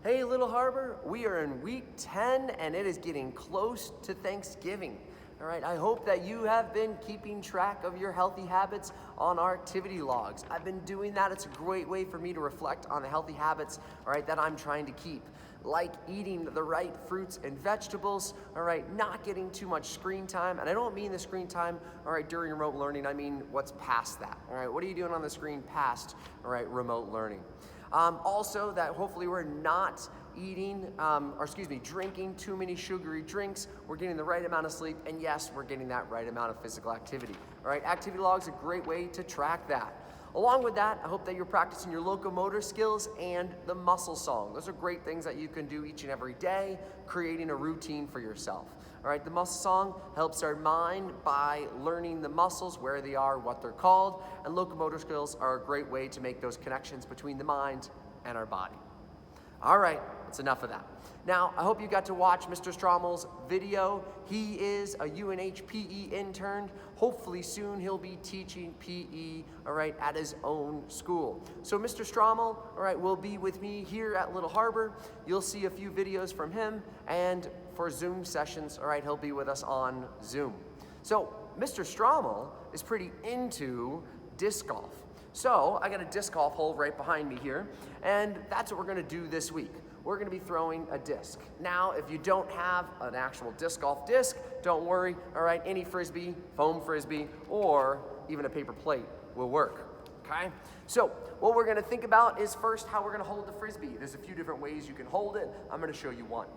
Hey, Little Harbor, we are in week 10 and it is getting close to Thanksgiving. All right, I hope that you have been keeping track of your healthy habits on our activity logs. I've been doing that. It's a great way for me to reflect on the healthy habits, all right, that I'm trying to keep. Like eating the right fruits and vegetables, all right, not getting too much screen time. And I don't mean the screen time, all right, during remote learning. I mean what's past that, all right? What are you doing on the screen past, all right, remote learning? Also, that hopefully we're not drinking too many sugary drinks. We're getting the right amount of sleep, and yes, we're getting that right amount of physical activity. All right, activity log's a great way to track that. Along with that, I hope that you're practicing your locomotor skills and the muscle song. Those are great things that you can do each and every day, creating a routine for yourself. All right, the muscle song helps our mind by learning the muscles, where they are, what they're called, and locomotor skills are a great way to make those connections between the mind and our body. All right, that's enough of that. Now, I hope you got to watch Mr. Stramel's video. He is a UNH PE intern. Hopefully soon he'll be teaching PE, all right, at his own school. So Mr. Stramel, all right, will be with me here at Little Harbor. You'll see a few videos from him, and for Zoom sessions, all right, he'll be with us on Zoom. So Mr. Stramel is pretty into disc golf. So I got a disc golf hole right behind me here, and that's what we're gonna do this week. We're gonna be throwing a disc. Now, if you don't have an actual disc golf disc, don't worry, all right, any frisbee, foam frisbee, or even a paper plate will work, okay? So what we're gonna think about is first how we're gonna hold the frisbee. There's a few different ways you can hold it. I'm gonna show you one.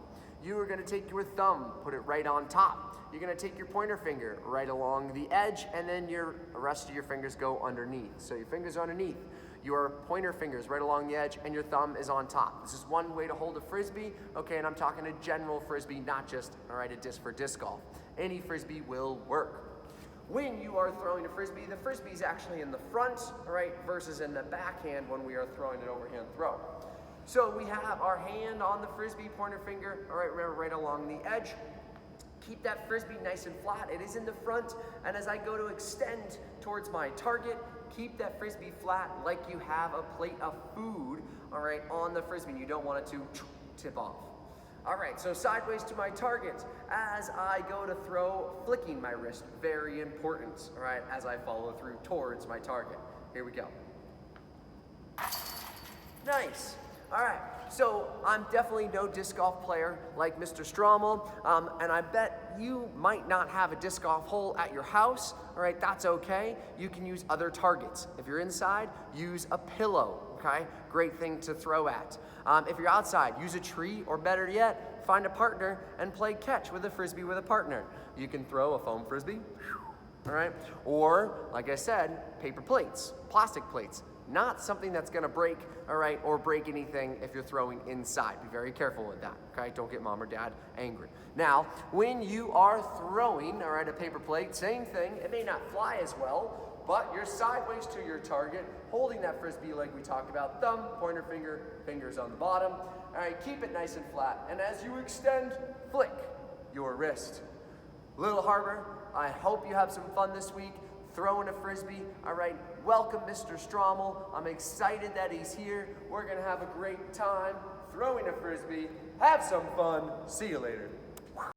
You are gonna take your thumb, put it right on top. You're gonna take your pointer finger right along the edge, and then the rest of your fingers go underneath. So your fingers are underneath, your pointer fingers right along the edge, and your thumb is on top. This is one way to hold a frisbee, okay, and I'm talking a general frisbee, not just, all right, a disc for disc golf. Any frisbee will work. When you are throwing a frisbee, the frisbee is actually in the front, all right, versus in the backhand when we are throwing an overhand throw. So we have our hand on the frisbee, pointer finger, all right, remember, right along the edge. Keep that frisbee nice and flat. It is in the front, and as I go to extend towards my target, keep that frisbee flat like you have a plate of food, all right, on the frisbee. You don't want it to tip off. All right, so sideways to my target. As I go to throw, flicking my wrist, very important, all right, as I follow through towards my target. Here we go. Nice. All right, so I'm definitely no disc golf player like Mr. Stramel, and I bet you might not have a disc golf hole at your house. All right, that's okay. You can use other targets. If you're inside, use a pillow, okay? Great thing to throw at. If you're outside, use a tree, or better yet, find a partner and play catch with a frisbee with a partner. You can throw a foam frisbee, all right? Or, like I said, paper plates, plastic plates. Not something that's gonna break, all right, or break anything if you're throwing inside. Be very careful with that, okay? Don't get mom or dad angry. Now, when you are throwing, all right, a paper plate, same thing. It may not fly as well, but you're sideways to your target, holding that frisbee like we talked about, thumb, pointer finger, fingers on the bottom. All right, keep it nice and flat. And as you extend, flick your wrist. Little Harbor, I hope you have some fun this week throwing a frisbee. All right, welcome Mr. Stramel. I'm excited that he's here. We're gonna have a great time throwing a frisbee. Have some fun. See you later.